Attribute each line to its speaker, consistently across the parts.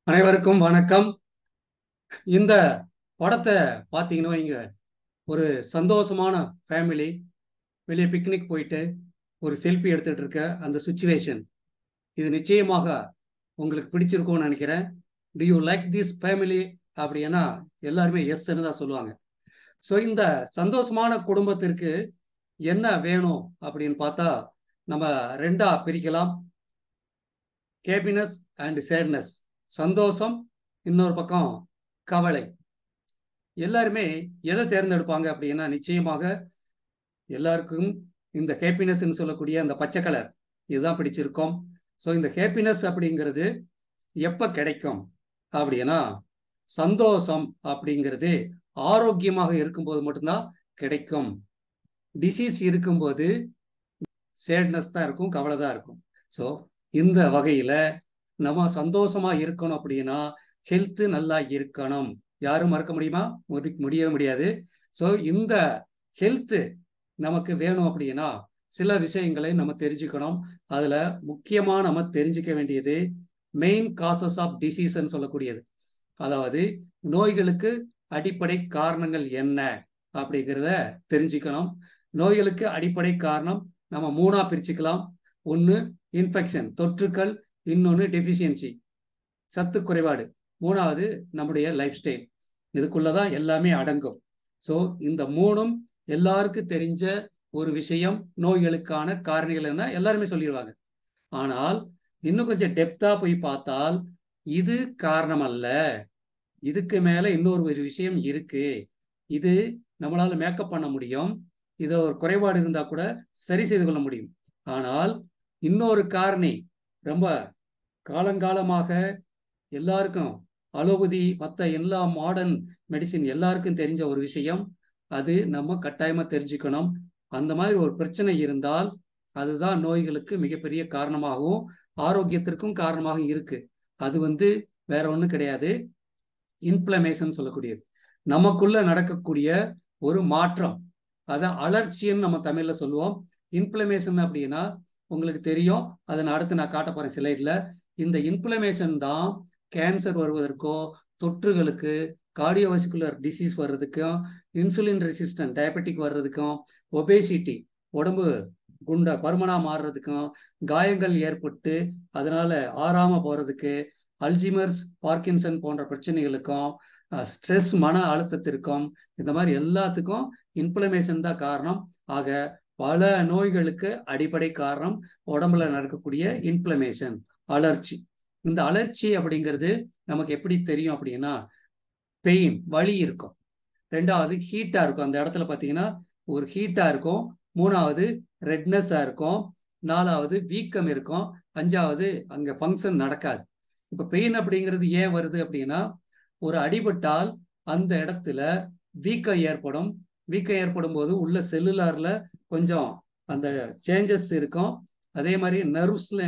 Speaker 1: அனைவருக்கும் வணக்கம். இந்த படத்தை பார்த்தீங்கன்னா இங்க ஒரு சந்தோஷமான ஃபேமிலி வெளியே பிக்னிக் போயிட்டு ஒரு செல்ஃபி எடுத்துட்டு இருக்க அந்த சுச்சுவேஷன் இது நிச்சயமாக உங்களுக்கு பிடிச்சிருக்கும்னு நினைக்கிறேன். To you like this family அப்படின்னா எல்லாருமே எஸ்ன்னு தான் சொல்லுவாங்க. ஸோ இந்த சந்தோஷமான குடும்பத்திற்கு என்ன வேணும் அப்படின்னு பார்த்தா நம்ம ரெண்டா பிரிக்கலாம். ஹேப்பினஸ் அண்ட் சேட்னஸ், சந்தோஷம், இன்னொரு பக்கம் கவலை. எல்லாருமே எதை தேர்ந்தெடுப்பாங்க அப்படின்னா நிச்சயமாக எல்லாருக்கும் இந்த ஹேப்பினஸ்ன்னு சொல்லக்கூடிய அந்த பச்சை கலர் இதுதான் பிடிச்சிருக்கும். ஸோ இந்த ஹேப்பினஸ் அப்படிங்கிறது எப்போ கிடைக்கும் அப்படின்னா சந்தோஷம் அப்படிங்கிறது ஆரோக்கியமாக இருக்கும்போது மட்டும்தான் கிடைக்கும். டிசீஸ் இருக்கும்போது சேட்னஸ் தான் இருக்கும், கவலை தான் இருக்கும். ஸோ இந்த வகையில் நம்ம சந்தோஷமா இருக்கணும் அப்படின்னா ஹெல்த்து நல்லா இருக்கணும். யாரும் மறக்க முடியுமா? முடியவே முடியாது. ஸோ இந்த ஹெல்த்து நமக்கு வேணும் அப்படின்னா சில விஷயங்களை நம்ம தெரிஞ்சுக்கணும். அதுல முக்கியமா நம்ம தெரிஞ்சுக்க வேண்டியது மெயின் காசஸ் ஆஃப் டிசீஸ்ன்னு சொல்லக்கூடியது, அதாவது நோய்களுக்கு அடிப்படை காரணங்கள் என்ன அப்படிங்கிறத தெரிஞ்சுக்கணும். நோய்களுக்கு அடிப்படை காரணம் நம்ம மூணா பிரிச்சுக்கலாம். ஒன்று இன்ஃபெக்ஷன், தொற்றுக்கள், இன்னொன்று டெஃபிஷியன்சி, சத்து குறைபாடு, மூணாவது நம்முடைய லைஃப் ஸ்டைல். இதுக்குள்ளதான் எல்லாமே அடங்கும். ஸோ இந்த மூணும் எல்லாருக்கும் தெரிஞ்ச ஒரு விஷயம். நோய்களுக்கான காரணிகள் என்ன எல்லாருமே சொல்லிடுவாங்க. ஆனால் இன்னும் கொஞ்சம் டெப்தா போய் பார்த்தால் இது காரணம் அல்ல, இதுக்கு மேல இன்னொரு ஒரு விஷயம் இருக்கு. இது நம்மளால மேக்கப் பண்ண முடியும், இதுல ஒரு குறைபாடு இருந்தா கூட சரி செய்து கொள்ள முடியும். ஆனால் இன்னொரு காரணி ரொம்ப காலங்காலமாக எல்லாருக்கும் அலோபதி மற்ற எல்லா மாடர்ன் மெடிசின் எல்லாருக்கும் தெரிஞ்ச ஒரு விஷயம். அது நம்ம கட்டாயமா தெரிஞ்சுக்கணும். அந்த மாதிரி ஒரு பிரச்சனை இருந்தால் அதுதான் நோய்களுக்கு மிகப்பெரிய காரணமாகவும் ஆரோக்கியத்திற்கும் காரணமாக இருக்கு. அது வேற ஒன்றும் கிடையாது, இன்ஃப்ளமேஷன் சொல்லக்கூடியது. நமக்குள்ள நடக்கக்கூடிய ஒரு மாற்றம், அதை அலர்ச்சின்னு நம்ம தமிழ்ல சொல்லுவோம். இன்ஃப்ளமேஷன் அப்படின்னா உங்களுக்கு தெரியும், அதை நான் அடுத்து நான் காட்ட போறேன் ஸ்லைட்ல. இந்த இன்ஃப்ளமேஷன் தான் கேன்சர் வருவதற்கோ, தொற்றுகளுக்கு, கார்டியோவாஸ்குலர் டிசீஸ் வர்றதுக்கும், இன்சுலின் ரெசிஸ்டன்ட் டயபெட்டிக் வர்றதுக்கும், ஒபேசிட்டி உடம்பு குண்டா பருமனா மாறுறதுக்கும், காயங்கள் ஏற்பட்டு அதனால ஆறாம போறதுக்கு, அல்ஜிமர்ஸ், பார்க்கின்சன் போன்ற பிரச்சனைகளுக்கும், ஸ்ட்ரெஸ் மன அழுத்தத்திற்கும், இந்த மாதிரி எல்லாத்துக்கும் இன்ஃப்ளமேஷன் தான் காரணம். ஆக பல நோய்களுக்கு அடிப்படை காரணம் உடம்புல நடக்கக்கூடிய இன்ஃப்ளமேஷன், அலர்ச்சி. இந்த அலர்ச்சி அப்படிங்கிறது நமக்கு எப்படி தெரியும் அப்படின்னா பெயின், வலி இருக்கும். ரெண்டாவது ஹீட்டா இருக்கும், அந்த இடத்துல பார்த்தீங்கன்னா ஒரு ஹீட்டா இருக்கும். மூணாவது ரெட்னஸா இருக்கும். நாலாவது வீக்கம் இருக்கும். அஞ்சாவது அங்க ஃபங்க்ஷன் நடக்காது. இப்ப பெயின் அப்படிங்கிறது ஏன் வருது அப்படின்னா ஒரு அடிபட்டால் அந்த இடத்துல வீக்கம் ஏற்படும். வீக்கம் ஏற்படும் போது உள்ள செல்லுலார்ல கொஞ்சம் அந்த சேஞ்சஸ் இருக்கும். அதே மாதிரி நர்வ்ஸ்ல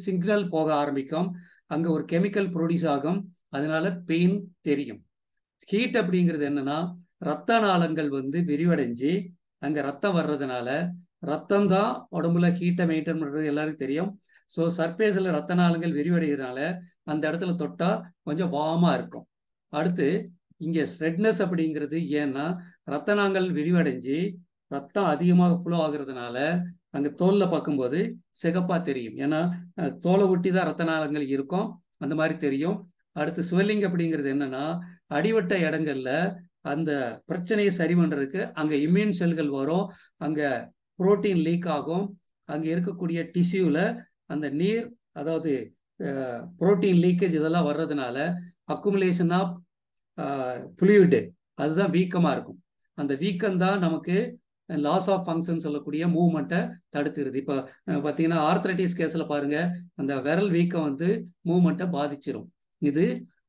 Speaker 1: சிக்னல் போக ஆரம்பிக்கும், அங்க ஒரு கெமிக்கல் ப்ரொடியூஸ் ஆகும், அதனால பெயின் தெரியும். ஹீட் அப்படிங்கிறது என்னன்னா ரத்த நாளங்கள் விரிவடைஞ்சு அங்க ரத்தம் வர்றதுனால, ரத்தம் தான் உடம்புல ஹீட்டை மெயின்டைன் பண்றது எல்லாருக்கும் தெரியும். ஸோ சர்ஃபேஸ்ல ரத்த நாளங்கள் விரிவடைகிறதுனால அந்த இடத்துல தொட்டா கொஞ்சம் வார்மா இருக்கும். அடுத்து இங்க ரெட்னஸ் அப்படிங்கிறது ஏன்னா ரத்த நாளங்கள் விரிவடைஞ்சு ரத்தம் அதிகமாக ஃப்ளோ ஆகுறதுனால அங்க தோல்ல பார்க்கும்போது சிகப்பா தெரியும். ஏன்னா தோலை ஒட்டி தான் ரத்த நாளங்கள் இருக்கும், அந்த மாதிரி தெரியும். அடுத்து ஸ்வெல்லிங் அப்படிங்கிறது என்னன்னா அடிவட்ட இடங்கள்ல அந்த பிரச்சனையை சரி பண்றதுக்கு அங்க இம்யூன் செல்கள் வரும், அங்க புரோட்டீன் லீக் ஆகும், அங்க இருக்கக்கூடிய டிஷ்யூல அந்த நீர், அதாவது புரோட்டீன் லீக்கேஜ் இதெல்லாம் வர்றதுனால அக்குமுலேஷன் ஆஃப் ஃப்ளூயிடு, அதுதான் வீக்கமா இருக்கும். அந்த வீக்கம் தான் நமக்கு லாஸ் ஆஃப் ஃபங்க்ஷன் சொல்லக்கூடிய மூவ்மெண்ட்டை தடுத்துருது. இப்போ பார்த்தீங்கன்னா ஆர்த்ரைட்டிஸ் கேஸில் பாருங்க, அந்த விரல் வீக்கம் மூவ்மெண்ட்டை பாதிச்சிடும். இது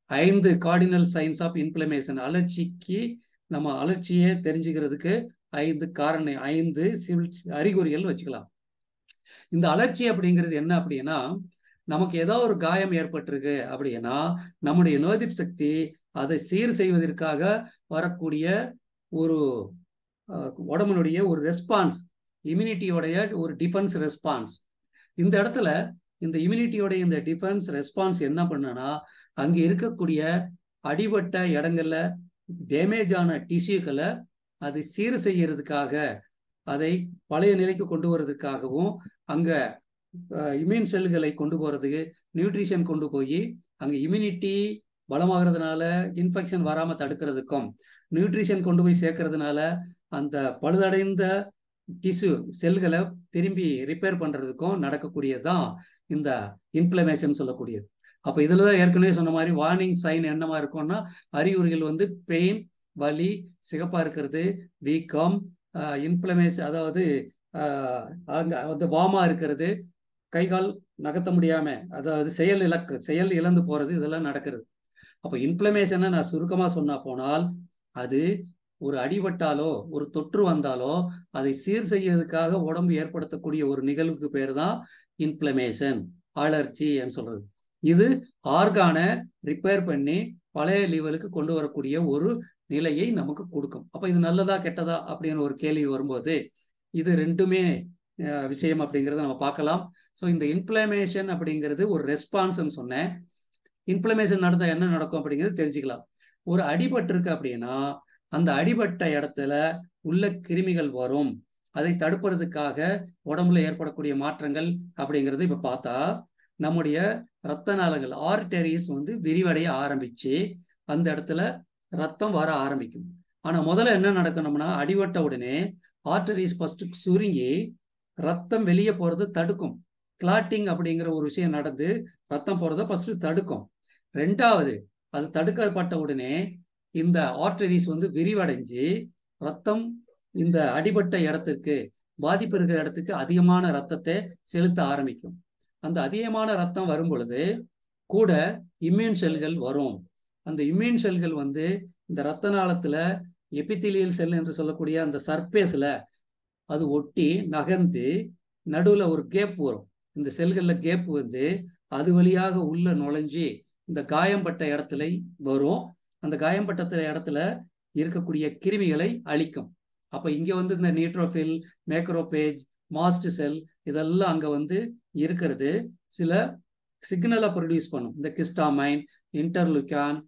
Speaker 1: 5 கார்டினல் சைன்ஸ் ஆஃப் இன்ஃப்ளமேஷன். அலர்ச்சிக்கு நம்ம அலர்ச்சியை தெரிஞ்சுக்கிறதுக்கு 5 அறிகுறிகள் வச்சுக்கலாம். இந்த அலர்ச்சி அப்படிங்கிறது என்ன அப்படின்னா நமக்கு ஏதோ ஒரு காயம் ஏற்பட்டிருக்கு அப்படின்னா நம்முடைய நோய் எதிர்ப்பு சக்தி அதை சீர் செய்வதற்காக வரக்கூடிய ஒரு உடம்புடைய ஒரு ரெஸ்பான்ஸ், இம்யூனிட்டியோடைய ஒரு டிஃபென்ஸ் ரெஸ்பான்ஸ். இந்த இடத்துல இந்த இம்யூனிட்டியோட இந்த டிஃபென்ஸ் ரெஸ்பான்ஸ் என்ன பண்ணுன்னா, அங்கே இருக்கக்கூடிய அடிபட்ட இடங்கள்ல டேமேஜ் ஆன டிஷ்யூக்களை அது சீர் செய்யறதுக்காக, அதை பழைய நிலைக்கு கொண்டு வர்றதுக்காகவும், அங்க இம்யூன் செல்களை கொண்டு போறதுக்கு நியூட்ரிஷன் கொண்டு போய் அங்க இம்யூனிட்டி பலமாகிறதுனால இன்ஃபெக்ஷன் வராம தடுக்கிறதுக்கும், நியூட்ரிஷன் கொண்டு போய் சேர்க்கறதுனால அந்த பழுதடைந்த டிஷ்யூ செல்களை திரும்பி ரிப்பேர் பண்றதுக்கும் நடக்கக்கூடியதுதான் இந்த இன்ஃப்ளமேஷன் சொல்லக்கூடியது. அப்ப இதுலதான் ஏற்கனவே சொன்ன மாதிரி வார்னிங் சைன் என்னமா இருக்கும்னா, அறிகுறிகள் வந்து பெயின், வலி, சிகப்பா இருக்கிறது, வீக்கம், இன்ஃப்ளமேஷன், அதாவது அங்க வந்து வாமா இருக்கிறது, கை கால் நகர்த்த முடியாம, அதாவது செயல் இழந்து போறது, இதெல்லாம் நடக்கிறது. அப்ப இன்ஃப்ளமேஷனை நான் சுருக்கமா சொன்னா போனால், அது ஒரு அடிபட்டாலோ ஒரு தொற்று வந்தாலோ அதை சீர் செய்யறதுக்காக உடம்பு ஏற்படுத்தக்கூடிய ஒரு நிகழ்வுக்கு பேர் தான் இன்ஃப்ளமேஷன், அலர்ஜி சொல்றது. இது ஆர்கானை ரிப்பேர் பண்ணி பழைய லெவலுக்கு கொண்டு வரக்கூடிய ஒரு நிலையை நமக்கு கொடுக்கும். அப்ப இது நல்லதா கெட்டதா அப்படின்னு ஒரு கேள்வி வரும்போது, இது ரெண்டுமே விஷயம் அப்படிங்கிறத நம்ம பார்க்கலாம். ஸோ இந்த இன்ஃப்ளமேஷன் அப்படிங்கிறது ஒரு ரெஸ்பான்ஸ்ன்னு சொன்னேன். இன்ஃப்ளமேஷன் நடந்தா என்ன நடக்கும் அப்படிங்கிறது தெரிஞ்சுக்கலாம். ஒரு அடிபட்டு இருக்கு அப்படின்னா, அந்த அடிபட்ட இடத்துல உள்ள கிருமிகள் வரும். அதை தடுப்பதற்காக உடம்புல ஏற்படக்கூடிய மாற்றங்கள் அப்படிங்கிறது இப்ப பார்த்தா, நம்முடைய இரத்த நாளங்கள் ஆர்டரிஸ் வந்து விரிவடைய ஆரம்பிச்சு அந்த இடத்துல ரத்தம் வர ஆரம்பிக்கும். ஆனா முதல்ல என்ன நடக்கணும்னா, அடிபட்ட உடனே ஆர்டரிஸ் ஃபர்ஸ்ட் சுருங்கி ரத்தம் வெளியே போறது தடுக்கும். கிளாட்டிங் அப்படிங்கிற ஒரு விஷயம் நடந்து ரத்தம் போறதை ஃபர்ஸ்ட் தடுக்கும். ரெண்டாவது, அது தடுக்கப்பட்ட உடனே இந்த ஆர்டரிஸ் வந்து விரிவடைஞ்சு ரத்தம் இந்த அடிபட்ட இடத்துக்கு, பாதிப்பு இருக்கிற இடத்துக்கு அதிகமான ரத்தத்தை செலுத்த ஆரம்பிக்கும். அந்த அதிகமான ரத்தம் வரும் பொழுது கூட இம்யூன் செல்கள் வரும். அந்த இம்யூன் செல்கள் வந்து இந்த ரத்த நாளத்துல எபித்திலியல் செல் என்று சொல்லக்கூடிய அந்த சர்ஃபேஸ்ல அது ஒட்டி நகர்ந்து நடுவுல ஒரு கேப் வரும். இந்த செல்கள்ல கேப் வந்து அது வழியாக உள்ள நுழைஞ்சி இந்த காயம்பட்ட இடத்துல வரும். அந்த காயம்பட்ட இடத்துல இருக்கக்கூடிய கிருமிகளை அழிக்கும். அப்ப இங்க வந்து இந்த நியூட்ரோஃபில், மேக்ரோபேஜ், மாஸ்ட் செல் இதெல்லாம் அங்க வந்து இருக்கிறது சில சிக்னலை ப்ரொடியூஸ் பண்ணும். இந்த கிஸ்டாமைன், இன்டர்லுக்கான்,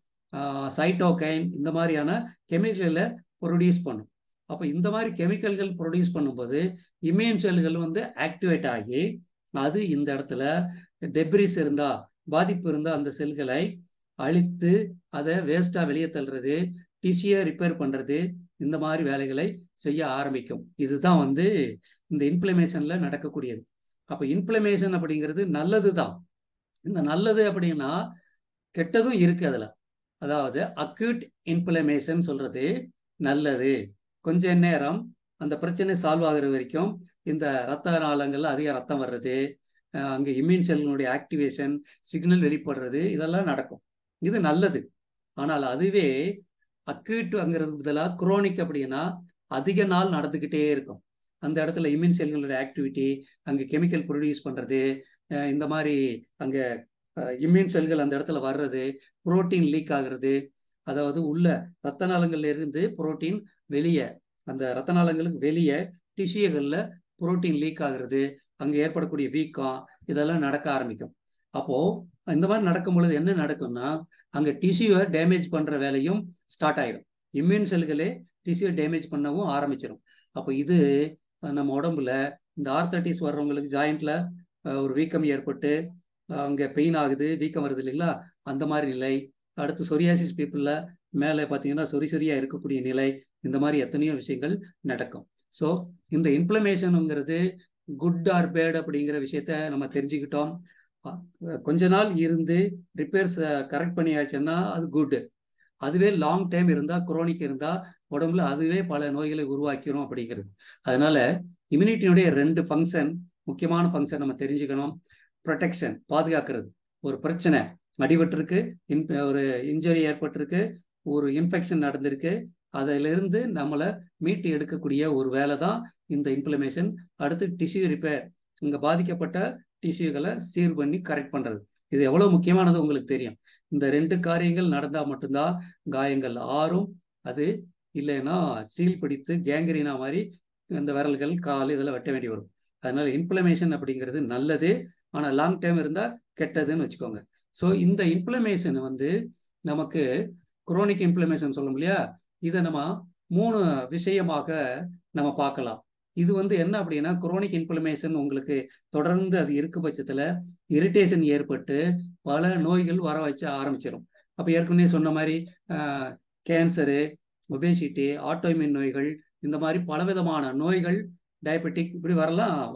Speaker 1: சைட்டோகைன், இந்த மாதிரியான கெமிக்கலை ப்ரொடியூஸ் பண்ணும். அப்போ இந்த மாதிரி கெமிக்கல்கள் ப்ரொடியூஸ் பண்ணும்போது இம்யூன் செல்கள் வந்து ஆக்டிவேட் ஆகி அது இந்த இடத்துல டெப்ரிஸ் இருந்தா, பாதிப்பு இருந்தா அந்த செல்களை அழித்து அதை வேஸ்டா வெளியே தள்ளுறது, டிஷ்யூயை ரிப்பேர் பண்றது, இந்த மாதிரி வேலைகளை செய்ய ஆரம்பிக்கும். இதுதான் வந்து இந்த இன்ஃப்ளமேஷன்ல நடக்கக்கூடியது. அப்ப இன்ஃப்ளமேஷன் அப்படிங்கிறது நல்லது தான். இந்த நல்லது அப்படின்னா கெட்டதும் இருக்கு அதுல. அதாவது அக்யூட் இன்ஃப்ளமேஷன் சொல்றது நல்லது. கொஞ்ச நேரம் அந்த பிரச்சனை சால்வ் ஆகுற வரைக்கும் இந்த ரத்த நாளங்கள்ல அதிக ரத்தம் வர்றது, அங்க இம்யூன் செல்களுடைய ஆக்டிவேஷன், சிக்னல் வெளிப்படுறது, இதெல்லாம் நடக்கும். இது நல்லது. ஆனால் அதுவே அக்யூட்ங்கிறது பதிலாக குரோனிக் அப்படின்னா அதிக நாள் நடந்துக்கிட்டே இருக்கும். அந்த இடத்துல இம்யூன் செல்களுடைய ஆக்டிவிட்டி, அங்கே கெமிக்கல் ப்ரொடியூஸ் பண்ணுறது, இந்த மாதிரி அங்கே இம்யூன் செல்கள் அந்த இடத்துல வர்றது, புரோட்டீன் லீக் ஆகுறது, அதாவது உள்ள ரத்த நாளங்கள்ல இருந்து புரோட்டீன் வெளியே, அந்த ரத்த நாளங்களுக்கு வெளியே டிஷ்யூகளில் புரோட்டீன் லீக் ஆகுறது, அங்கே ஏற்படக்கூடிய வீக்கம், இதெல்லாம் நடக்க ஆரம்பிக்கும். அப்போது இந்த மாதிரி நடக்கும் பொழுது என்ன நடக்கும்னா, அங்கே டிஷ்யூவை டேமேஜ் பண்ணுற வேலையும் ஸ்டார்ட் ஆயிடும். இம்யூன் செல்களே டிஷ்யூவை டேமேஜ் பண்ணவும் ஆரம்பிச்சிடும். அப்போ இது நம்ம உடம்புல இந்த ஆர்த்தரைட்டிஸ் வர்றவங்களுக்கு ஜாயிண்ட்ல ஒரு வீக்கம் ஏற்பட்டு அங்கே பெயின் ஆகுது, வீக்கம் வருது இல்லைங்களா, அந்த மாதிரி நிலை. அடுத்து சொரியாசிஸ் பீப்புளில் மேலே பார்த்தீங்கன்னா சொரியாக இருக்கக்கூடிய நிலை, இந்த மாதிரி எத்தனையோ விஷயங்கள் நடக்கும். ஸோ இந்த இன்ஃப்ளமேஷனுங்கிறது குட் ஆர் பேட் அப்படிங்கிற விஷயத்த நம்ம தெரிஞ்சுக்கிட்டோம். கொஞ்ச நாள் இருந்து ரிப்பேர்ஸ் கரெக்ட் பண்ணியாச்சுன்னா அது குட். அதுவே லாங் டைம் இருந்தால், குரோனிக் இருந்தால் உடம்புல அதுவே பல நோய்களை உருவாக்கிரும் அப்படிங்கிறது. அதனால இம்யூனிட்டியினுடைய 2 ஃபங்க்ஷன், முக்கியமான ஃபங்க்ஷன் நம்ம தெரிஞ்சுக்கணும். ப்ரொடெக்ஷன், பாதுகாக்கிறது. ஒரு பிரச்சனை அடிபட்டிருக்கு, ஒரு இன்ஜுரி ஏற்பட்டிருக்கு, ஒரு இன்ஃபெக்ஷன் நடந்திருக்கு, அதிலிருந்து நம்மளை மீட்டு எடுக்கக்கூடிய ஒரு வேலை தான் இந்த இன்ஃப்ளமேஷன். அடுத்து டிஷ்யூ ரிப்பேர், இங்கே பாதிக்கப்பட்ட டிஷ்யூகளை சீர் பண்ணி கரெக்ட் பண்ணுறது. இது எவ்வளோ முக்கியமானது உங்களுக்கு தெரியும். இந்த 2 காரியங்கள் நடந்தால் மட்டும்தான் காயங்கள் ஆறும். அது இல்லைன்னா சீல் பிடித்து கேங்கிரீனா மாதிரி இந்த விரல்கள், கால் இதெல்லாம் வெட்ட வேண்டி வரும். அதனால இன்ஃப்ளமேஷன் அப்படிங்கிறது நல்லது. ஆனால் லாங் டைம் இருந்தால் கெட்டதுன்னு வச்சுக்கோங்க. ஸோ இந்த இன்ஃப்ளமேஷன் வந்து நமக்கு குரோனிக் இன்ஃப்ளமேஷன் சொல்லும் இல்லையா, இதை நம்ம 3 விஷயமாக நம்ம பார்க்கலாம். இது வந்து என்ன அப்படின்னா, குரோனிக் இன்ஃப்ளமேஷன் உங்களுக்கு தொடர்ந்து அது இருக்கும் பட்சத்தில் இரிட்டேஷன் ஏற்பட்டு பல நோய்கள் வர வச்ச ஆரம்பிச்சிடும். அப்போ ஏற்கனவே சொன்ன மாதிரி கேன்சரு, ஒபேசிட்டி, ஆட்டோமின் நோய்கள், இந்த மாதிரி பலவிதமான நோய்கள், டயபெட்டிக் இப்படி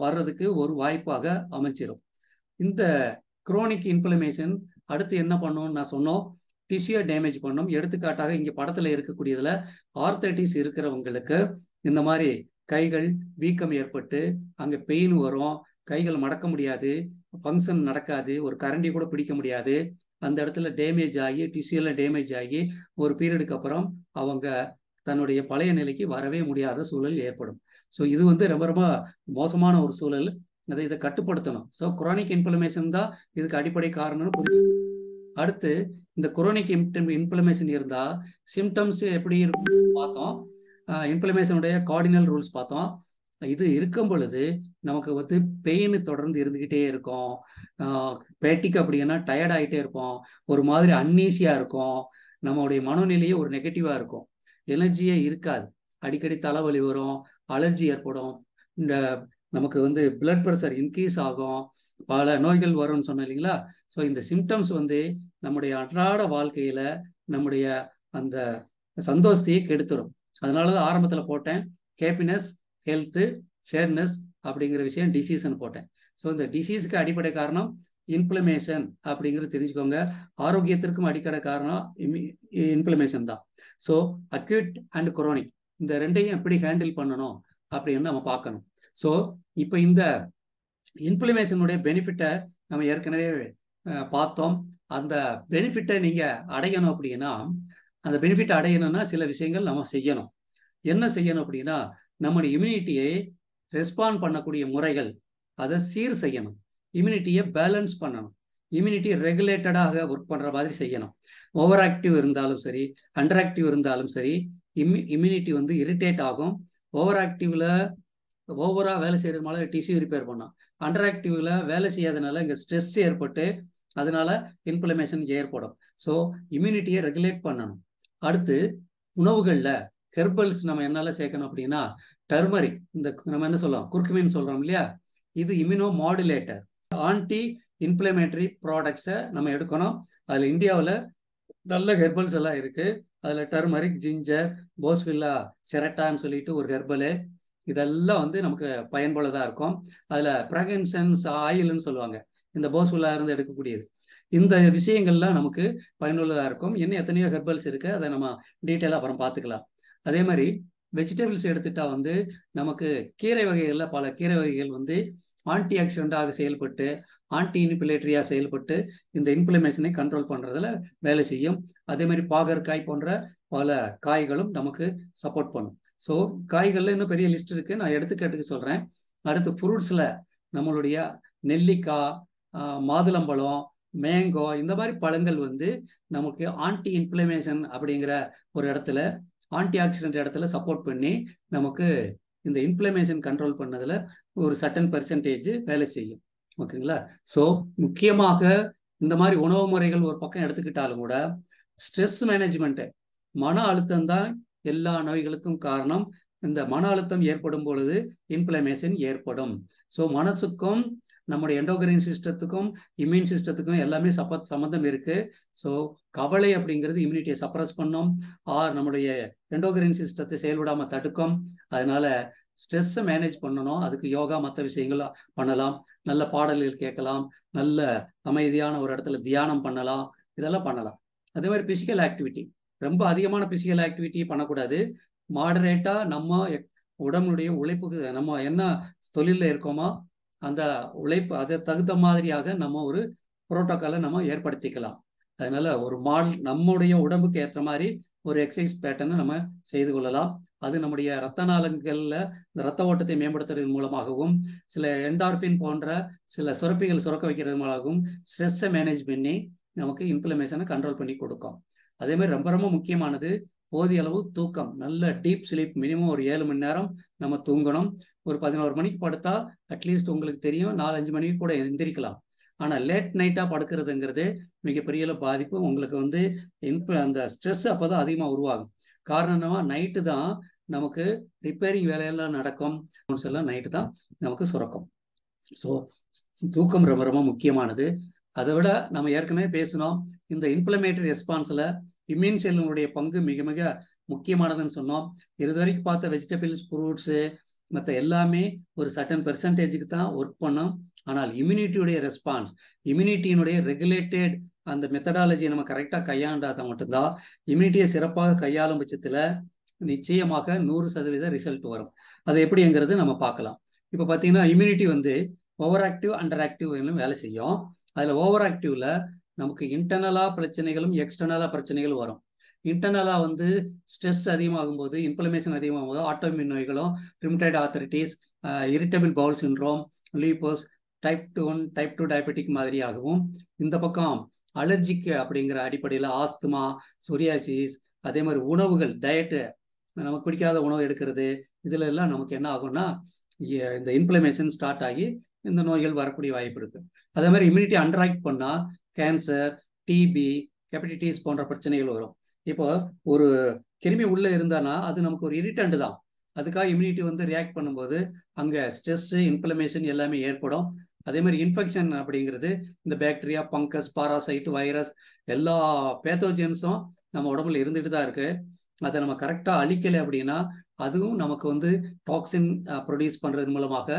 Speaker 1: வர்றதுக்கு ஒரு வாய்ப்பாக அமைச்சிடும். இந்த குரோனிக் இன்ஃப்ளமேஷன் அடுத்து என்ன பண்ணும்னு நான் சொன்னோம், டிஷ்யூவை டேமேஜ் பண்ணும். எடுத்துக்காட்டாக இங்கே படத்தில் இருக்கக்கூடியதில் ஆர்த்தரைட்டிஸ் இருக்கிறவங்களுக்கு இந்த மாதிரி கைகள் வீக்கம் ஏற்பட்டு அங்கே பெயின் வரும், கைகள் மடக்க முடியாது, ஃபங்க்ஷன் நடக்காது, ஒரு கரண்டி கூட பிடிக்க முடியாது, அந்த இடத்துல டேமேஜ் ஆகி டிஷ்யூலாம் டேமேஜ் ஆகி ஒரு பீரியடுக்கு அப்புறம் அவங்க தன்னுடைய பழைய நிலைக்கு வரவே முடியாத சூழல் ஏற்படும். ஸோ இது வந்து ரொம்ப ரொம்ப மோசமான ஒரு சூழல். இதை கட்டுப்படுத்தணும். ஸோ குரோனிக் இன்ஃப்ளமேஷன் தான் இதுக்கு அடிப்படை காரணம்னு புரியும். அடுத்து இந்த குரோனிக் இன்ஃப்ளமேஷன் இருந்தால் சிம்டம்ஸ் எப்படி இருக்கும் பார்த்தோம். இன்ஃப்ளமேஷனுடைய கார்டினல் ரூல்ஸ் பார்த்தோம். இது இருக்கும் பொழுது நமக்கு வந்து பெயின் தொடர்ந்து இருந்துக்கிட்டே இருக்கும். பேட்டிக் அப்படின்னா டயர்ட் ஆகிட்டே இருப்போம், ஒரு மாதிரி அன்னீசியாக இருக்கும், நம்மளுடைய மனநிலையே ஒரு நெகட்டிவாக இருக்கும், எனர்ஜியே இருக்காது, அடிக்கடி தலைவலி வரும், அலர்ஜி ஏற்படும், இந்த நமக்கு வந்து பிளட் ப்ரெஷர் இன்க்ரீஸ் ஆகும், பல நோய்கள் வரும்னு சொன்னோம் இல்லைங்களா. ஸோ இந்த சிம்டம்ஸ் வந்து நம்முடைய அன்றாட வாழ்க்கையில் நம்முடைய அந்த சந்தோஷத்தையே கெடுத்துரும். அதனால தான் ஆரம்பத்தில் போட்டேன் ஹேப்பினஸ், ஹெல்த்து, சேட்னஸ் அப்படிங்கிற விஷயம் டிசீஸ்ன்னு போட்டேன். ஸோ இந்த டிசீஸுக்கு அடிப்படை காரணம் இன்ஃப்ளமேஷன் அப்படிங்கிறது தெரிஞ்சுக்கோங்க. ஆரோக்கியத்திற்கும் அடிப்படை காரணம் இன்ஃப்ளமேஷன் தான். ஸோ அக்யூட் அண்ட் குரோனிக் இந்த ரெண்டையும் எப்படி ஹேண்டில் பண்ணணும் அப்படின்னு நம்ம பார்க்கணும். ஸோ இப்போ இந்த இன்ஃப்ளமேஷனுடைய பெனிஃபிட்டை நம்ம ஏற்கனவே பார்த்தோம். அந்த பெனிஃபிட்டை நீங்கள் அடையணும் அப்படின்னா, அந்த பெனிஃபிட்டை அடையணும்னா சில விஷயங்கள் நம்ம செய்யணும். என்ன செய்யணும் அப்படின்னா, நம்முடைய இம்யூனிட்டியை ரெஸ்பாண்ட் பண்ணக்கூடிய முறைகள், அதை சீர் செய்யணும். இம்யூனிட்டியை பேலன்ஸ் பண்ணணும். இம்யூனிட்டி ரெகுலேட்டடாக ஒர்க் பண்ணுற மாதிரி செய்யணும். ஓவர் ஆக்டிவ் இருந்தாலும் சரி, அண்டர் ஆக்டிவ் இருந்தாலும் சரி, இம்யூனிட்டி வந்து இரிட்டேட் ஆகும். ஓவர் ஆக்டிவ்ல ஓவரா வேலை செய்யறதுனால டிஷ்யூ ரிப்பேர் பண்ணும். அண்டர் ஆக்டிவ்ல வேலை செய்யாதனால இங்கே ஸ்ட்ரெஸ் ஏற்பட்டு அதனால இன்ஃப்ளமேஷன் ஏற்படும். ஸோ இம்யூனிட்டியை ரெகுலேட் பண்ணணும். அடுத்து உணவுகளில் ஹெர்பல்ஸ் நம்ம என்னால சேர்க்கணும் அப்படின்னா, டர்மரிக், இந்த நம்ம என்ன சொல்லலாம் குர்குமின் சொல்றோம் இல்லையா, இது இம்யூனோ மாடுலேட்டர், ஆன்டி இன்ஃப்ளமேட்டரி ப்ராடக்ட்ஸை நம்ம எடுக்கணும். அதில் இந்தியாவில் நல்ல ஹெர்பல்ஸ் எல்லாம் இருக்கு. அதில் டர்மரிக், ஜிஞ்சர், போஸ்வில்லா செரட்டான்னு சொல்லிட்டு ஒரு ஹெர்பலு, இதெல்லாம் வந்து நமக்கு பயன்படுறதா இருக்கும். அதில் ஃப்ராக்ரன்சன்ஸ் ஆயில்னு சொல்லுவாங்க, இந்த போஸ்வில்லா இருந்து எடுக்கக்கூடியது. இந்த விஷயங்கள்லாம் நமக்கு பயனுள்ளதாக இருக்கும். இன்னும் எத்தனையோ ஹெர்பல்ஸ் இருக்குது, அதை நம்ம டீட்டெயிலாக அப்புறம் பார்த்துக்கலாம். அதே மாதிரி வெஜிடபிள்ஸ் எடுத்துட்டா வந்து நமக்கு கீரை வகைகளில் பல கீரை வகைகள் வந்து ஆன்டி ஆக்சிடென்டாக செயல்பட்டு ஆன்டி இன்ஃப்ளமேட்டரியாக செயல்பட்டு இந்த இன்ஃப்ளமேஷனை கண்ட்ரோல் பண்ணுறதுல வேலை செய்யும். அதே மாதிரி பாகற்காய் போன்ற பல காய்களும் நமக்கு சப்போர்ட் பண்ணும். ஸோ காய்களில் இன்னும் பெரிய லிஸ்ட் இருக்குது, நான் எடுத்துக்காட்டுக்கு சொல்கிறேன். அடுத்து ஃப்ரூட்ஸில் நம்மளுடைய நெல்லிக்காய், மாதுளம்பழம், மேங்கோ, இந்த மாதிரி பழங்கள் வந்து நமக்கு ஆன்டி இன்ஃப்ளமேஷன் அப்படிங்கிற ஒரு இடத்துல, ஆன்டி ஆக்சிடென்ட் இடத்துல சப்போர்ட் பண்ணி நமக்கு இந்த இன்ஃப்ளமேஷன் கண்ட்ரோல் பண்ணதில் ஒரு சர்டன் பெர்சன்டேஜ் வேலை செய்யும். ஓகேங்களா. ஸோ முக்கியமாக இந்த மாதிரி உணவு முறைகள் ஒரு பக்கம் எடுத்துக்கிட்டாலும் கூட ஸ்ட்ரெஸ் மேனேஜ்மெண்ட்டு, மன அழுத்தம் தான் எல்லா நோய்களுக்கும் காரணம். இந்த மன அழுத்தம் ஏற்படும் பொழுது இன்ஃப்ளமேஷன் ஏற்படும். ஸோ மனசுக்கும் நம்முடைய எண்டோகிரைன் சிஸ்டத்துக்கும் இம்யூன் சிஸ்டத்துக்கும் எல்லாமே சம்மந்தம் இருக்கு. ஸோ கவலை அப்படிங்கிறது இம்யூனிட்டியை சப்ரஸ் பண்ணும், நம்முடைய எண்டோகிரைன் சிஸ்டத்தை செயல்படாமல் தடுக்கும். அதனால ஸ்ட்ரெஸ்ஸை மேனேஜ் பண்ணணும். அதுக்கு யோகா மற்ற விஷயங்கள் பண்ணலாம், நல்ல பாடல்கள் கேட்கலாம், நல்ல அமைதியான ஒரு இடத்துல தியானம் பண்ணலாம், இதெல்லாம் பண்ணலாம். அதே மாதிரி பிசிக்கல் ஆக்டிவிட்டி, ரொம்ப அதிகமான பிசிக்கல் ஆக்டிவிட்டி பண்ணக்கூடாது. மாடரேட்டாக நம்ம உடம்புடைய உழைப்புக்கு நம்ம என்ன தொழிலில் இருக்கோமோ அந்த உழைப்பு அதை தகுந்த மாதிரியாக நம்ம ஒரு புரோட்டோக்காலை நம்ம ஏற்படுத்திக்கலாம். அதனால ஒரு நம்முடைய உடம்புக்கு ஏற்ற மாதிரி ஒரு எக்ஸசைஸ் பேட்டர்னை நம்ம செய்து கொள்ளலாம். அது நம்முடைய இரத்த நாளங்களில் இந்த ரத்த ஓட்டத்தை மேம்படுத்துறது மூலமாகவும், சில என்டார்பின் போன்ற சில சுரப்பிகள் சுரக்க வைக்கிறது மூலமாகவும் ஸ்ட்ரெஸ்ஸை மேனேஜ் பண்ணி நமக்கு இன்ஃப்ளமேஷனை கண்ட்ரோல் பண்ணி கொடுக்கும். அதே மாதிரி ரொம்ப ரொம்ப முக்கியமானது போதிய அளவு தூக்கம், நல்ல டீப் ஸ்லீப், மினிமம் ஒரு 7 மணி நேரம் நம்ம தூங்கணும். ஒரு 11 மணிக்கு படுத்தா அட்லீஸ்ட் உங்களுக்கு தெரியும் 4-5 மணிக்கு கூட எந்திரிக்கலாம். ஆனால் லேட் நைட்டாக படுக்கிறதுங்கிறது மிகப்பெரிய பாதிப்பு. உங்களுக்கு வந்து அந்த ஸ்ட்ரெஸ் அப்போ தான் அதிகமாக உருவாகும். காரணம் என்னவா, நைட்டு தான் நமக்கு ரிப்பேரிங் வேலையெல்லாம் நடக்கும், எல்லாம் நைட்டு தான் நமக்கு சுரக்கும். ஸோ தூக்கம் ரொம்ப ரொம்ப முக்கியமானது. அதை விட நம்ம ஏற்கனவே பேசினோம், இந்த இன்ஃப்ளமேட்டரி ரெஸ்பான்ஸில் இம்யூன் செல்லுடைய பங்கு மிக மிக முக்கியமானதுன்னு சொன்னோம். இது வரைக்கும் பார்த்த வெஜிடபிள்ஸ், ஃப்ரூட்ஸு மற்ற எல்லாமே ஒரு சர்டன் பெர்சன்டேஜுக்கு தான் ஒர்க் பண்ணும். ஆனால் இம்யூனிட்டியுடைய ரெஸ்பான்ஸ், இம்யூனிட்டியினுடைய ரெகுலேட்டட் அந்த மெத்தடாலஜியை நம்ம கரெக்டாக கையாண்டாதான் மட்டும்தான் இம்யூனிட்டியை சிறப்பாக கையாளும் பட்சத்தில் நிச்சயமாக 100% ரிசல்ட் வரும். அது எப்படிங்கிறது நம்ம பார்க்கலாம். இப்போ பார்த்தீங்கன்னா இம்யூனிட்டி வந்து ஓவர் ஆக்டிவ், அண்டர் ஆக்டிவ் வேலை செய்யும். அதில் ஓவர் ஆக்டிவ்ல நமக்கு இன்டர்னலாக பிரச்சனைகளும் எக்ஸ்டர்னலாக பிரச்சனைகளும் வரும். இன்டர்னலாக வந்து ஸ்ட்ரெஸ் அதிகமாகும் போது, இன்ஃப்ளமேஷன் அதிகமாகும் போது ஆட்டோமின் நோய்களும், rheumatoid arthritis, irritable bowel syndrome, lupus, type 1, type 2 diabetic மாதிரியாகவும், இந்த பக்கம் அலர்ஜிக் அப்படிங்கிற அடிப்படையில் ஆஸ்துமா, சொரியாசிஸ், அதே மாதிரி உணவுகள், டயட்டு, நமக்கு பிடிக்காத உணவு எடுக்கிறது, இதுல எல்லாம் நமக்கு என்ன ஆகும்னா இந்த இன்ஃப்ளமேஷன் ஸ்டார்ட் ஆகி இந்த நோய்கள் வரக்கூடிய வாய்ப்பு இருக்கு. அதே மாதிரி இம்யூனிட்டி அண்டராக்ட் பண்ணா கேன்சர், டிபி, ஹெப்படைட்டிஸ் போன்ற பிரச்சனைகள் வரும். இப்போ ஒரு கிருமி உள்ள இருந்தானா அது நமக்கு ஒரு இரிட்டன்ட் தான். அதுக்காக இம்யூனிட்டி வந்து ரியாக்ட் பண்ணும்போது அங்க ஸ்ட்ரெஸ், இன்ஃப்ளமேஷன் எல்லாமே ஏற்படும். அதே மாதிரி இன்ஃபெக்ஷன் அப்படிங்கிறது இந்த பாக்டீரியா, பங்கஸ், பாராசைட், வைரஸ் எல்லா பேத்தோஜென்ஸும் நம்ம உடம்புல இருந்துட்டு தான் இருக்கு. அதை நம்ம கரெக்டாக அழிக்கலை அப்படின்னா அதுவும் நமக்கு வந்து டாக்ஸின் ப்ரொடியூஸ் பண்ணுறது மூலமாக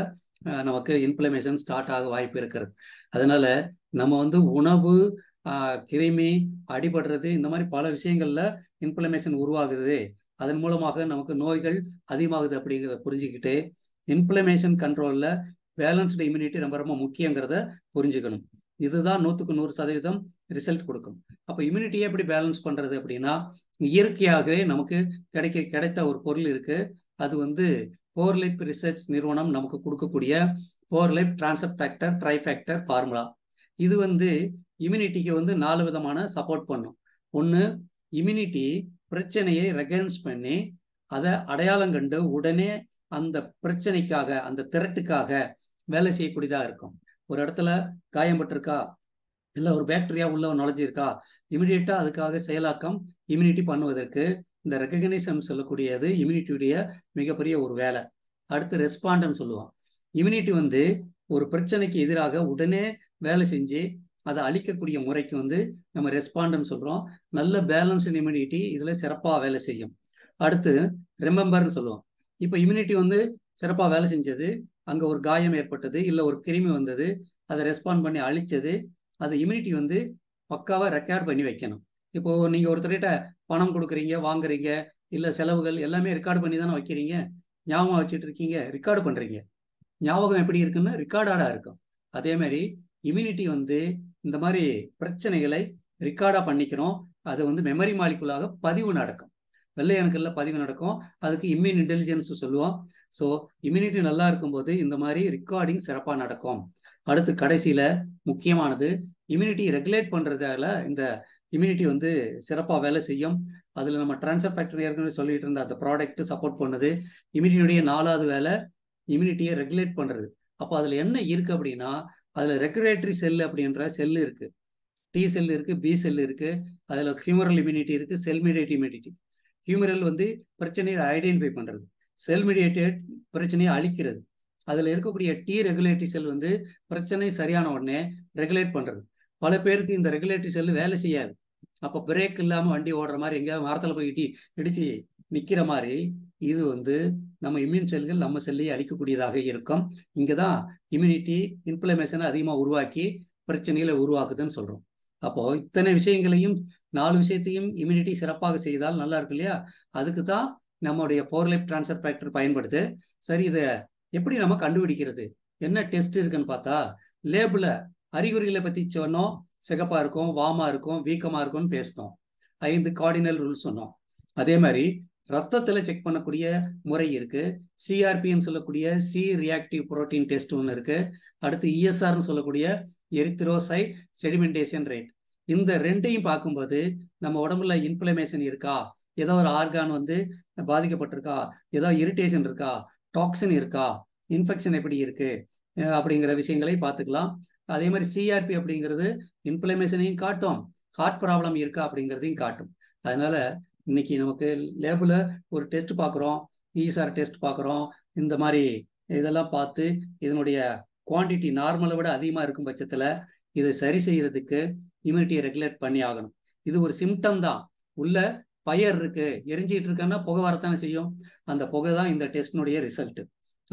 Speaker 1: நமக்கு இன்ஃப்ளமேஷன் ஸ்டார்ட் ஆக வாய்ப்பு இருக்கிறது. அதனால நம்ம வந்து உணவு, கிருமி அடிபடுறது, இந்த மாதிரி பல விஷயங்கள்ல இன்ஃப்ளமேஷன் உருவாகுது, அதன் மூலமாக நமக்கு நோய்கள் அதிகமாகுது அப்படிங்கிறத புரிஞ்சுக்கிட்டு இன்ஃப்ளமேஷன் கண்ட்ரோலில் பேலன்ஸ்டு இம்யூனிட்டி ரொம்ப ரொம்ப முக்கியங்கிறத புரிஞ்சுக்கணும். இதுதான் 100% ரிசல்ட் கொடுக்கும். அப்போ இம்யூனிட்டியை எப்படி பேலன்ஸ் பண்ணுறது அப்படின்னா, இயற்கையாகவே நமக்கு கிடைத்த ஒரு பொருள் இருக்கு. அது வந்து 4 லைஃப் ரிசர்ச் நிறுவனம் நமக்கு கொடுக்கக்கூடிய 4 லைஃப் டிரான்ஸ்ஃபர் ஃபேக்டர் ட்ரைஃபேக்டர் ஃபார்முலா. இது வந்து இம்யூனிட்டிக்கு வந்து 4 விதமான சப்போர்ட் பண்ணும். ஒன்று, இம்யூனிட்டி பிரச்சனையை ரெகனைஸ் பண்ணி அதை அடையாளம் கண்டு உடனே அந்த பிரச்சனைக்காக, அந்த திரட்டுக்காக வேலை செய்யக்கூடியதாக இருக்கும். ஒரு இடத்துல காயம்பட்டிருக்கா, இல்லை ஒரு பாக்டீரியா உள்ள நுழைஞ்சிருக்கா, இமிடியேட்டா அதுக்காக செயலாக்கம் இம்யூனிட்டி பண்ணுவதற்கு இந்த ரெகக்னைசம் சொல்லக்கூடியது இம்யூனிட்டியுடைய மிகப்பெரிய ஒரு வேலை. அடுத்து ரெஸ்பாண்டன்னு சொல்லுவோம். இம்யூனிட்டி வந்து ஒரு பிரச்சனைக்கு எதிராக உடனே வேலை செஞ்சு அதை அழிக்கக்கூடிய முறைக்கு வந்து நம்ம ரெஸ்பாண்டன்னு சொல்றோம். நல்ல பேலன்ஸ்டு இம்யூனிட்டி இதுல சிறப்பாக வேலை செய்யும். அடுத்து ரிமெம்பர்னு சொல்லுவோம். இப்போ இம்யூனிட்டி வந்து சிறப்பாக வேலை செஞ்சது, அங்கே ஒரு காயம் ஏற்பட்டது, இல்லை ஒரு கிருமி வந்தது, அதை ரெஸ்பாண்ட் பண்ணி அழிச்சது, அது இம்யூனிட்டி வந்து பக்காவாக ரெக்கார்ட் பண்ணி வைக்கணும். இப்போது நீங்கள் ஒருத்தர்கிட்ட பணம் கொடுக்குறீங்க, வாங்குறீங்க, இல்லை செலவுகள் எல்லாமே ரெக்கார்டு பண்ணி தானே வைக்கிறீங்க. ஞாபகம் வச்சுட்டு இருக்கீங்க, ரெக்கார்டு பண்ணுறீங்க. ஞாபகம் எப்படி இருக்குன்னு ரெக்கார்டாக இருக்கும். அதே மாதிரி இம்யூனிட்டி வந்து இந்த மாதிரி பிரச்சனைகளை ரெக்கார்டாக பண்ணிக்கிறோம். அது வந்து மெமரி மாலிகுலாக பதிவு நடக்கும், வெள்ளை அணுக்கள்ல பதிவு நடக்கும். அதுக்கு இம்யூன் இன்டெலிஜென்ஸ் சொல்லுவோம். ஸோ இம்யூனிட்டி நல்லா இருக்கும்போது இந்த மாதிரி ரெக்கார்டிங் சிறப்பாக நடக்கும். அடுத்து கடைசியில் முக்கியமானது, இம்யூனிட்டி ரெகுலேட் பண்ணுறதால இந்த இம்யூனிட்டி வந்து சிறப்பாக வேலை செய்யும். அதில் நம்ம டிரான்ஸ்ஃபர் ஃபேக்டர் ஏற்கனவே சொல்லிட்டு இருந்த அந்த ப்ராடக்ட் சப்போர்ட் பண்ணுது. இம்யூனிட்டியுடைய 4வது வேலை இம்யூனிட்டியை ரெகுலேட் பண்ணுறது. அப்போ அதில் என்ன இருக்குது அப்படின்னா, அதில் ரெகுலேட்டரி செல் அப்படின்ற செல் இருக்குது. டி செல் இருக்குது, பி செல் இருக்குது, அதில் ஹியூமரல் இம்யூனிட்டி இருக்குது, செல் மீடியேட் இம்யூனிட்டி. ஹியூமரல் வந்து பிரச்சனையை ஐடென்டிஃபை பண்ணுறது, செல் மீடியேட்டட் பிரச்சனையை அழிக்கிறது. அதில் இருக்கக்கூடிய டி ரெகுலேட்டரி செல் வந்து பிரச்சனை சரியான உடனே ரெகுலேட் பண்ணுறது. பல பேருக்கு இந்த ரெகுலேட்டரி செல் வேலை செய்யாது. அப்போ பிரேக் இல்லாமல் வண்டி ஓடுற மாதிரி, எங்கேயாவது மரத்தில் போய் இடிச்சு நிற்கிற மாதிரி இது வந்து நம்ம இம்யூன் செல்கள் நம்ம செல்லையை அழிக்கக்கூடியதாக இருக்கும். இங்கே தான் இம்யூனிட்டி இன்ஃப்ளமேஷனை அதிகமாக உருவாக்கி பிரச்சனைகளை உருவாக்குதுன்னு சொல்கிறோம். அப்போது இத்தனை விஷயங்களையும் 4 விஷயத்தையும் இம்யூனிட்டி சிறப்பாக செய்தால் நல்லா இருக்கு இல்லையா? அதுக்கு தான் நம்முடைய 4 லைஃப் டிரான்ஸ்ஃபர் ஃபேக்டர் பயன்படுது. சரி, இதை எப்படி நம்ம கண்டுபிடிக்கிறது? என்ன டெஸ்ட் இருக்குன்னு பார்த்தா, லேபில் அறிகுறிகளை பற்றி சொன்னோம். சிகப்பாக இருக்கும், வாமா இருக்கும், வீக்கமாக இருக்கும்னு பேசினோம். 5 கார்டினல் ரூல்ஸ் சொன்னோம். அதே மாதிரி ரத்தத்தில் செக் பண்ணக்கூடிய முறை இருக்கு. சிஆர்பின்னு சொல்லக்கூடிய சி ரியாக்டிவ் புரோட்டீன் டெஸ்ட் ஒன்று இருக்கு. அடுத்து இஎஸ்ஆர்னு சொல்லக்கூடிய எரித்ரோசைட் செடிமெண்டேஷன் ரேட். இந்த ரெண்டையும் பார்க்கும்போது நம்ம உடம்புல இன்ஃப்ளமேஷன் இருக்கா, ஏதோ ஒரு ஆர்கான் வந்து பாதிக்கப்பட்டிருக்கா, ஏதோ இரிட்டேஷன் இருக்கா, டாக்ஸின் இருக்கா, இன்ஃபெக்ஷன் எப்படி இருக்கு அப்படிங்கிற விஷயங்களை பார்த்துக்கலாம். அதே மாதிரி சிஆர்பி அப்படிங்கிறது இன்ஃப்ளமேஷனையும் காட்டும், ஹார்ட் ப்ராப்ளம் இருக்கா அப்படிங்கிறதையும் காட்டும். அதனால இன்னைக்கு நமக்கு லேபில் ஒரு டெஸ்ட் பார்க்குறோம், இசார் டெஸ்ட் பார்க்குறோம், இந்த மாதிரி இதெல்லாம் பார்த்து இதனுடைய குவான்டிட்டி நார்மலை விட அதிகமாக இருக்கும் பட்சத்தில் இதை சரி செய்யறதுக்கு இம்யூனிட்டியை ரெகுலேட் பண்ணி ஆகணும். இது ஒரு சிம்டம் தான். உள்ள ஃபயர் இருக்கு, எரிஞ்சிட்டு இருக்கன்னா புகை வரத்தானே செய்யும். அந்த புகை தான் இந்த டெஸ்டினுடைய ரிசல்ட்.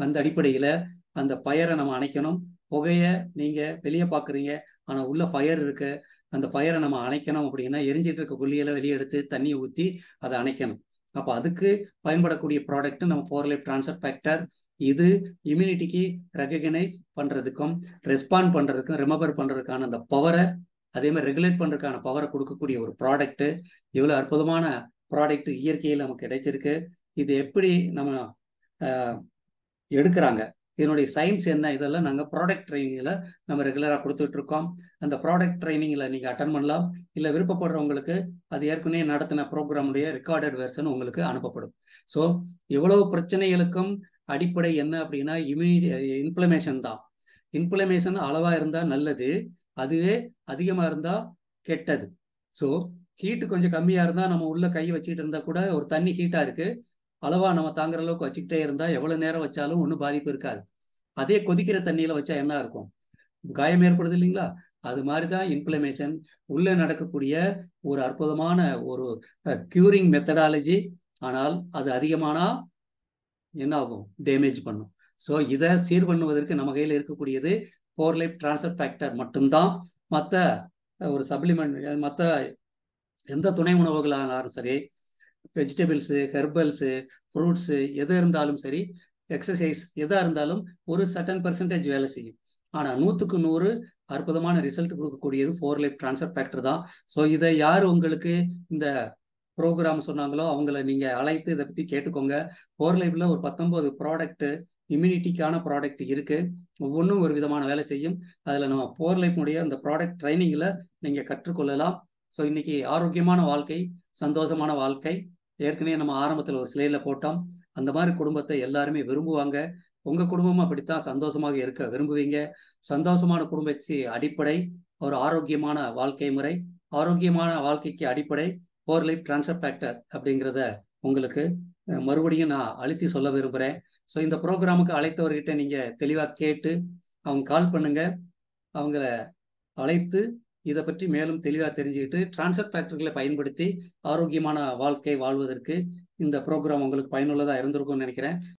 Speaker 1: அந்த அடிப்படையில் அந்த ஃபயரை நம்ம அணைக்கணும். புகையை நீங்க வெளியே பார்க்குறீங்க, ஆனால் உள்ள ஃபயர் இருக்கு. அந்த ஃபயரை நம்ம அணைக்கணும் அப்படின்னா எரிஞ்சிட்டு இருக்க குழியெல்லாம் வெளியே எடுத்து தண்ணியை ஊற்றி அதை அணைக்கணும். அப்போ அதுக்கு பயன்படக்கூடிய ப்ராடக்ட் நம்ம 4 லைஃப் ட்ரான்ஸ்ஃபர் ஃபேக்டர். இது இம்யூனிட்டிக்கு ரெகக்னைஸ் பண்ணுறதுக்கும் ரெஸ்பாண்ட் பண்ணுறதுக்கும் ரிமெம்பர் பண்ணுறதுக்கான அந்த பவரை, அதே மாதிரி ரெகுலேட் பண்ணுறதுக்கான பவரை கொடுக்கக்கூடிய ஒரு ப்ராடக்ட்டு. எவ்வளோ அற்புதமான ப்ராடக்ட் இயற்கையில் நமக்கு கிடைச்சிருக்கு. இது எப்படி நம்ம எடுக்கிறாங்க, இதனுடைய சயின்ஸ் என்ன, இதெல்லாம் நாங்கள் ப்ராடக்ட் ட்ரைனிங்கில் நம்ம ரெகுலராக கொடுத்துட்ருக்கோம். அந்த ப்ராடக்ட் ட்ரைனிங்கில் நீங்கள் அட்டன் பண்ணலாம். இல்லை விருப்பப்படுறவங்களுக்கு அது ஏற்கனவே நடத்தின ப்ரோக்ராமுடைய ரெக்கார்டட் வெர்ஷன் உங்களுக்கு அனுப்பப்படும். ஸோ எவ்வளவு பிரச்சனைகளுக்கும் அடிப்படை என்ன அப்படின்னா இன்ஃப்ளமேஷன் தான். இன்ஃப்ளமேஷன் அளவாக இருந்தால் நல்லது, அதுவே அதிகமாக இருந்தால் கெட்டது. ஸோ ஹீட்டு கொஞ்சம் கம்மியாக இருந்தால் நம்ம உள்ள கை வச்சுட்டு இருந்தால் கூட ஒரு தண்ணி ஹீட்டாக இருக்குது, அளவாக நம்ம தாங்குற அளவுக்கு வச்சுக்கிட்டே இருந்தால் எவ்வளோ நேரம் வச்சாலும் ஒன்றும் பாதிப்பு இருக்காது. அதே கொதிக்கிற தண்ணியில் வச்சா என்ன இருக்கும், காயம் ஏற்படுது இல்லைங்களா? அது மாதிரி தான் இன்ஃப்ளமேஷன் உள்ளே நடக்கக்கூடிய ஒரு அற்புதமான ஒரு க்யூரிங் மெத்தடாலஜி. ஆனால் அது அதிகமானால் என்ன ஆகும், டேமேஜ் பண்ணும். ஸோ இதை சீர் பண்ணுவதற்கு நம்ம கையில் இருக்கக்கூடியது 4 லைஃப் ட்ரான்ஸ்ஃபர் ஃபேக்டர் மட்டும்தான். மற்ற ஒரு சப்ளிமெண்ட், மற்ற எந்த துணை உணவுகளானாலும் சரி, வெஜிடபிள்ஸு, ஹெர்பல்ஸு, ஃப்ரூட்ஸு எது இருந்தாலும் சரி, எக்ஸசைஸ் எதாக இருந்தாலும் ஒரு சர்டன் பர்சன்டேஜ் வேலை செய்யும். ஆனால் 100க்கு 100 அற்புதமான ரிசல்ட் கொடுக்கக்கூடியது 4 லைஃப் ட்ரான்ஸ்ஃபர் ஃபேக்டர் தான். ஸோ இதை யார் உங்களுக்கு இந்த ப்ரோக்ராம் சொன்னாங்களோ அவங்கள நீங்கள் அழைத்து இதை பற்றி கேட்டுக்கோங்க. 4 லைஃப்ல ஒரு 19 ப்ராடக்ட்டு இம்யூனிட்டிக்கான ப்ராடக்ட் இருக்குது. ஒவ்வொன்றும் ஒரு விதமான வேலை செய்யும். அதில் நம்ம 4 லைஃப்னுடைய அந்த ப்ராடக்ட் ட்ரைனிங்கில் நீங்கள் கற்றுக்கொள்ளலாம். ஸோ இன்னைக்கு ஆரோக்கியமான வாழ்க்கை, சந்தோஷமான வாழ்க்கை, ஏற்கனவே நம்ம ஆரம்பத்தில் ஒரு ஸ்லைடில் போட்டோம். அந்த மாதிரி குடும்பத்தை எல்லாருமே விரும்புவாங்க. உங்கள் குடும்பமும் அப்படித்தான் சந்தோஷமாக இருக்க விரும்புவீங்க. சந்தோஷமான குடும்பத்துக்கு அடிப்படை ஒரு ஆரோக்கியமான வாழ்க்கை முறை. ஆரோக்கியமான வாழ்க்கைக்கு அடிப்படை 4 லைஃப் ட்ரான்ஸ்ஃபர் ஃபேக்டர் அப்படிங்கிறத உங்களுக்கு மறுபடியும் நான் அழுத்தி சொல்ல விரும்புகிறேன். ஸோ இந்த ப்ரோக்ராமுக்கு அழைத்தவர்கிட்ட நீங்கள் தெளிவாக கேட்டு அவங்க கால் பண்ணுங்க. அவங்கள அழைத்து இதை பற்றி மேலும் தெளிவாக தெரிஞ்சுக்கிட்டு ட்ரான்ஸ்ஃபர் ஃபேக்டர்களை பயன்படுத்தி ஆரோக்கியமான வாழ்க்கை வாழ்வதற்கு இந்த ப்ரோக்ராம் உங்களுக்கு பயனுள்ளதாக இருந்திருக்கும்னு நினைக்கிறேன்.